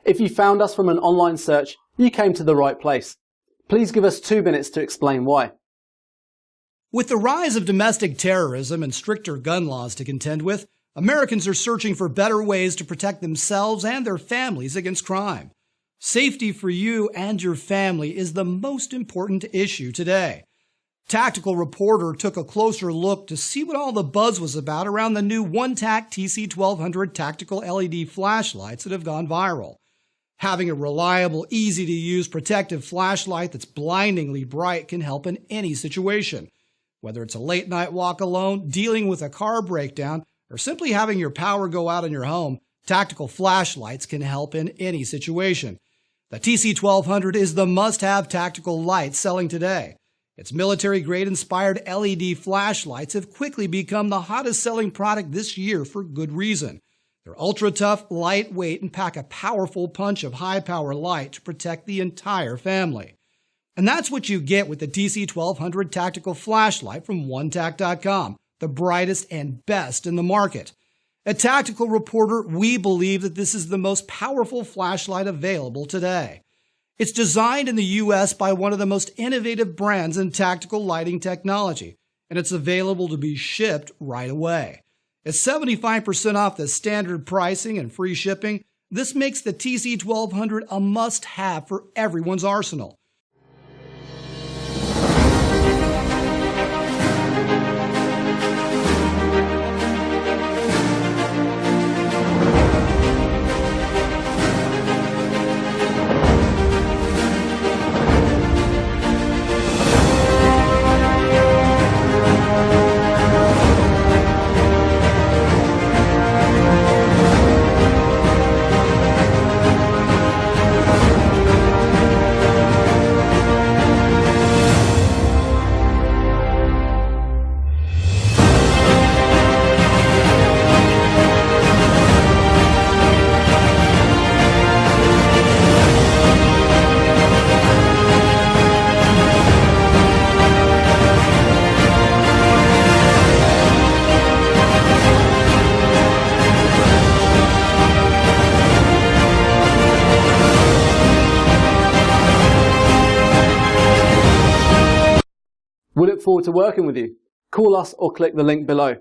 If you found us from an online search, you came to the right place. Please give us 2 minutes to explain why. With the rise of domestic terrorism and stricter gun laws to contend with, Americans are searching for better ways to protect themselves and their families against crime. Safety for you and your family is the most important issue today. Tactical Reporter took a closer look to see what all the buzz was about around the new one-tack TC1200 tactical LED flashlights that have gone viral. Having a reliable, easy-to-use protective flashlight that's blindingly bright can help in any situation. Whether it's a late-night walk alone, dealing with a car breakdown, or simply having your power go out in your home, tactical flashlights can help in any situation. The TC1200 is the must-have tactical light selling today. Its military-grade inspired LED flashlights have quickly become the hottest-selling product this year for good reason. They're ultra-tough, lightweight, and pack a powerful punch of high-power light to protect the entire family. And that's what you get with the TC1200 tactical flashlight from onetack.com, the brightest and best in the market. At Tactical Reporter, we believe that this is the most powerful flashlight available today. It's designed in the U.S. by one of the most innovative brands in tactical lighting technology, and it's available to be shipped right away. At 75% off the standard pricing and free shipping, this makes the TC1200 a must-have for everyone's arsenal. We look forward to working with you. Call us or click the link below.